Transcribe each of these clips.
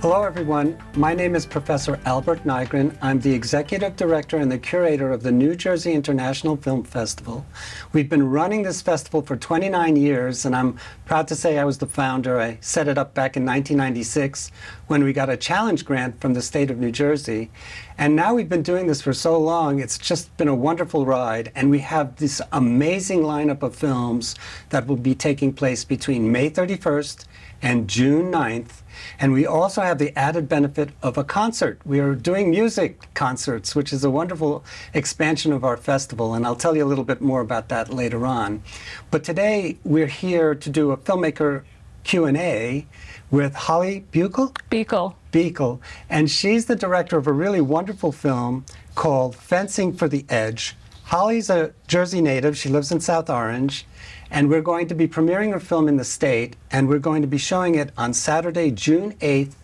Hello everyone, my name is Professor Albert Nigrin. I'm the Executive Director and the Curator of the New Jersey International Film Festival. We've been running this festival for 29 years, and I'm proud to say I was the founder. I set it up back in 1996 when we got a challenge grant from the state of New Jersey. And now we've been doing this for so long, it's just been a wonderful ride, and we have this amazing lineup of films that will be taking place between May 31st and June 9th. And we also have the added benefit of a concert. We are doing music concerts, which is a wonderful expansion of our festival, and I'll tell you a little bit more about that later on. But today we're here to do a filmmaker Q&A with Holly Buechel? Buechel. And she's the director of a really wonderful film called Fencing for the Edge. Holly's a Jersey native. She lives in South Orange. And we're going to be premiering her film in the state, and we're going to be showing it on Saturday, June 8th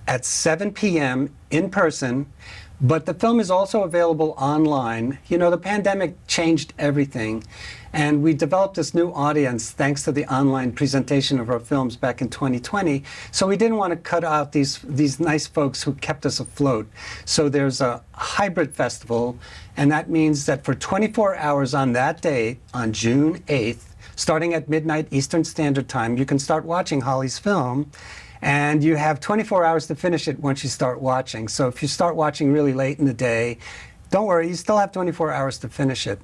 at 7 p.m. in person. But the film is also available online. You know, the pandemic changed everything, and we developed this new audience thanks to the online presentation of our films back in 2020. So we didn't want to cut out these nice folks who kept us afloat. So there's a hybrid festival, and that means that for 24 hours on that day, on June 8th, starting at midnight Eastern Standard Time, you can start watching Holly's film, and you have 24 hours to finish it once you start watching. So if you start watching really late in the day, don't worry, you still have 24 hours to finish it.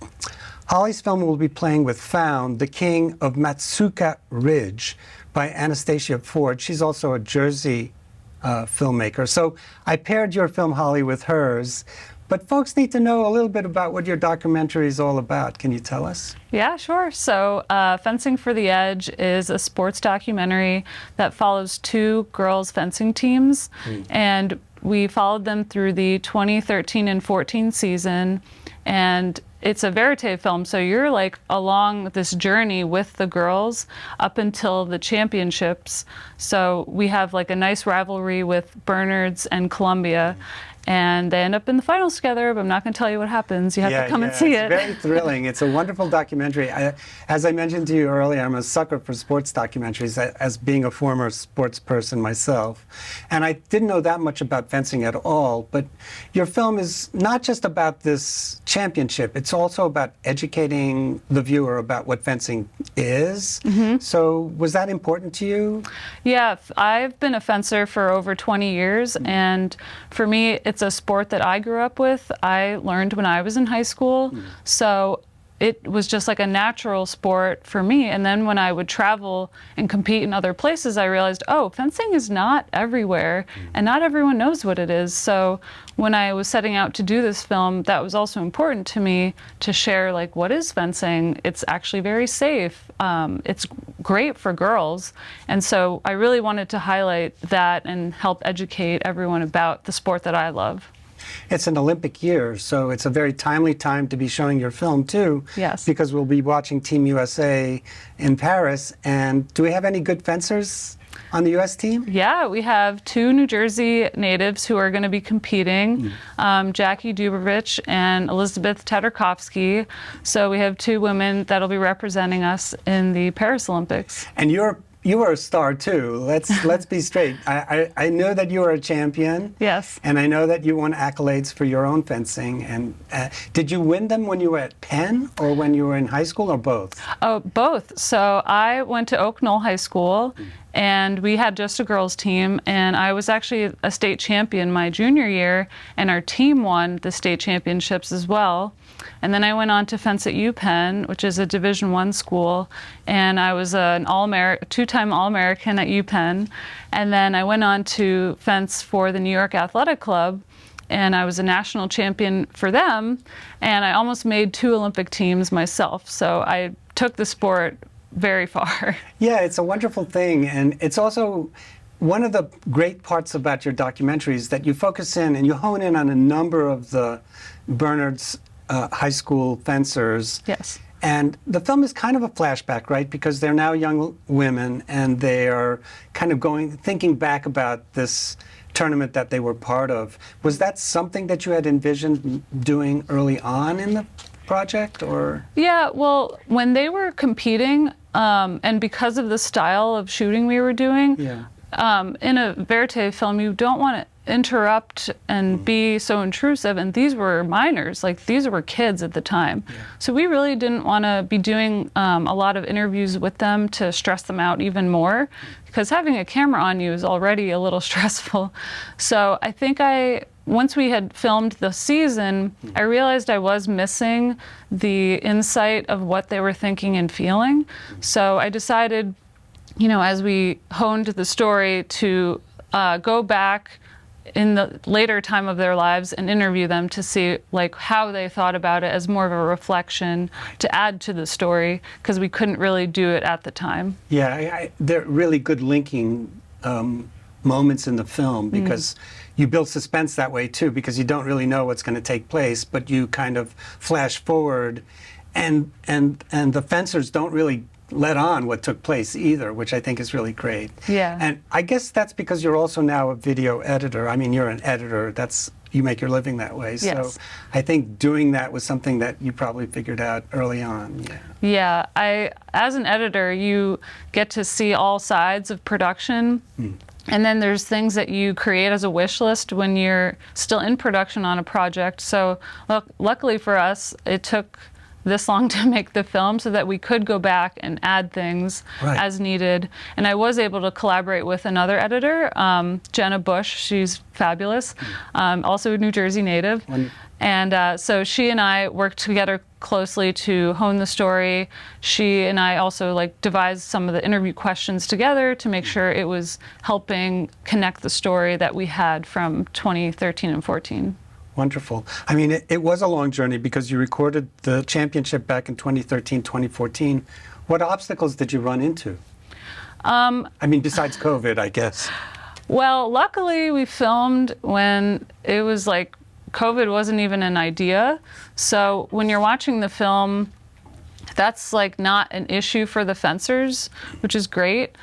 Holly's film will be playing with Found, the King of Matsuka Ridge by Anastasia Ford. She's also a Jersey filmmaker. So I paired your film, Holly, with hers. But folks need to know a little bit about what your documentary is all about. Can you tell us? Yeah, sure. So Fencing for the Edge is a sports documentary that follows two girls fencing teams. And we followed them through the 2013 and 14 season. And it's a verite film, so you're like along this journey with the girls up until the championships. So we have like a nice rivalry with Bernards and Columbia. And they end up in the finals together, but I'm not going to tell you what happens. You have to come and see it. It's very thrilling. It's a wonderful documentary. As I mentioned to you earlier, I'm a sucker for sports documentaries, as being a former sports person myself. And I didn't know that much about fencing at all. But your film is not just about this championship. It's also about educating the viewer about what fencing is. So was that important to you? Yeah, I've been a fencer for over 20 years. And for me, it's a sport that I grew up with. I learned when I was in high school. So it was just like a natural sport for me. And then when I would travel and compete in other places, I realized, oh, fencing is not everywhere and not everyone knows what it is. So when I was setting out to do this film, that was also important to me to share, like, what is fencing? It's actually very safe. It's great for girls. And so I really wanted to highlight that and help educate everyone about the sport that I love. It's an Olympic year, so it's a very timely time to be showing your film, too. Yes. Because we'll be watching Team USA in Paris. And do we have any good fencers on the U.S. team? Yeah, we have two New Jersey natives who are going to be competing, Jackie Dubrovich and Elizabeth Tatarkovsky. So we have two women that'll be representing us in the Paris Olympics. And you were a star too. Let's be straight. I know that you are a champion. Yes. And I know that you won accolades for your own fencing. And did you win them when you were at Penn or when you were in high school, or both? Oh, both. So I went to Oak Knoll High School, and we had just a girls team, and I was actually a state champion my junior year, and our team won the state championships as well. And then I went on to fence at UPenn, which is a Division I school, and I was an two-time All-American at UPenn. And then I went on to fence for the New York Athletic Club, and I was a national champion for them, and I almost made two Olympic teams myself. So I took the sport very far. Yeah, it's a wonderful thing, and it's also one of the great parts about your documentary is that you focus in and you hone in on a number of the Bernards high school fencers. Yes. And the film is kind of a flashback, right? Because they're now young women and they are kind of thinking back about this tournament that they were part of. Was that something that you had envisioned doing early on in the project, or? Yeah, well, when they were competing, and because of the style of shooting we were doing, in a verite film, you don't want to interrupt and be so intrusive, and these were minors, like these were kids at the time. So we really didn't want to be doing a lot of interviews with them to stress them out even more, because having a camera on you is already a little stressful. So I think once we had filmed the season, I realized I was missing the insight of what they were thinking and feeling. So I decided, as we honed the story, to go back in the later time of their lives and interview them to see like how they thought about it as more of a reflection to add to the story, because we couldn't really do it at the time. Yeah, they're really good linking moments in the film, because you build suspense that way too, because you don't really know what's going to take place, but you kind of flash forward, and the fencers don't really let on what took place either, which I think is really great. Yeah. And I guess that's because you're also now a video editor. I mean, you're an editor. You make your living that way. Yes. So I think doing that was something that you probably figured out early on. Yeah. As an editor, you get to see all sides of production. And then there's things that you create as a wish list when you're still in production on a project. So luckily for us, it took this long to make the film so that we could go back and add things as needed. And I was able to collaborate with another editor, Jenna Bush. She's fabulous, also a New Jersey native. And so she and I worked together closely to hone the story. She and I also devised some of the interview questions together to make sure it was helping connect the story that we had from 2013 and 14. Wonderful. I mean, it was a long journey, because you recorded the championship back in 2013, 2014. What obstacles did you run into? I mean, besides COVID, I guess. Well, luckily we filmed when it was COVID wasn't even an idea. So when you're watching the film, that's not an issue for the fencers, which is great.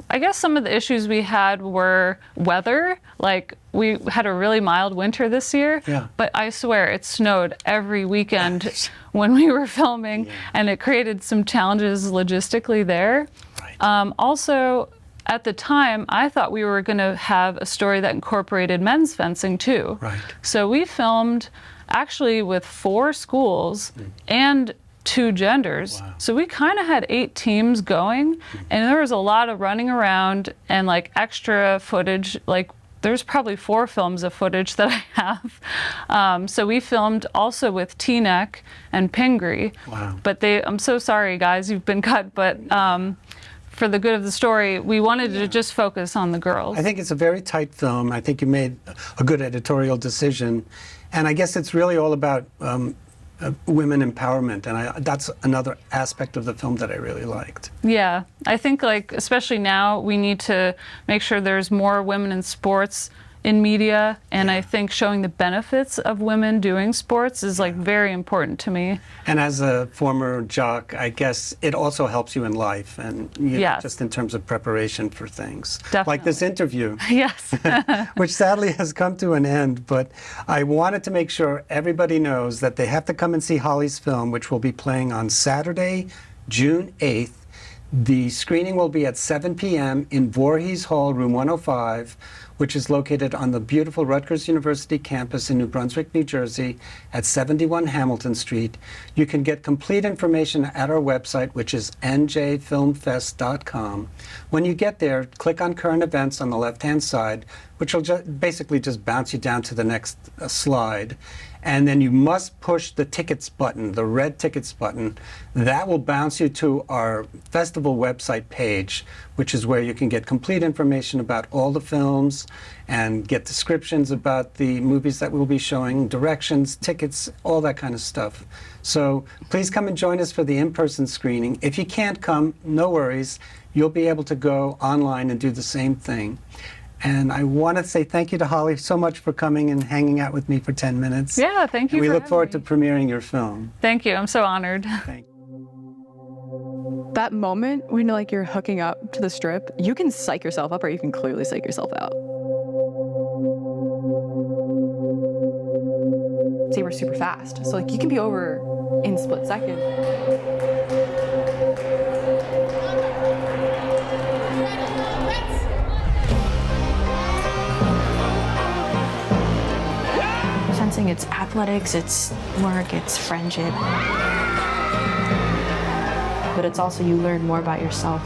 I guess some of the issues we had were weather. We had a really mild winter this year, but I swear it snowed every weekend when we were filming, and it created some challenges logistically there. Also, at the time, I thought we were going to have a story that incorporated men's fencing too. So we filmed actually with 4 schools and 2 genders. So we kind of had 8 teams going, and there was a lot of running around and extra footage. There's probably 4 films of footage that I have. So we filmed also with Teaneck and Pingree. But I'm so sorry guys, you've been cut, but for the good of the story, we wanted to just focus on the girls. I think it's a very tight film. I think you made a good editorial decision. And I guess it's really all about women empowerment, and that's another aspect of the film that I really liked. Yeah, I think especially now we need to make sure there's more women in sports in media, and I think showing the benefits of women doing sports is very important to me. And as a former jock, I guess it also helps you in life, and just in terms of preparation for things. Definitely. Like this interview. Yes. Which sadly has come to an end, but I wanted to make sure everybody knows that they have to come and see Holly's film, which will be playing on Saturday, June 8th. The screening will be at 7 p.m. in Voorhees Hall, room 105, which is located on the beautiful Rutgers University campus in New Brunswick, New Jersey, at 71 Hamilton Street. You can get complete information at our website, which is njfilmfest.com. When you get there, click on current events on the left-hand side, which will basically just bounce you down to the next slide. And then you must push the tickets button, the red tickets button. That will bounce you to our festival website page, which is where you can get complete information about all the films and get descriptions about the movies that we'll be showing, directions, tickets, all that kind of stuff. So please come and join us for the in-person screening. If you can't come, no worries. You'll be able to go online and do the same thing. And I want to say thank you to Holly so much for coming and hanging out with me for 10 minutes. Yeah, thank you. And we look forward me. to premiering your film. Thank you. I'm so honored. Thank you. That moment when you're hooking up to the strip, you can psych yourself up or you can clearly psych yourself out. Say we're super fast. So you can be over in a split second. Let's dancing, it's athletics, it's work, it's friendship. But it's also you learn more about yourself.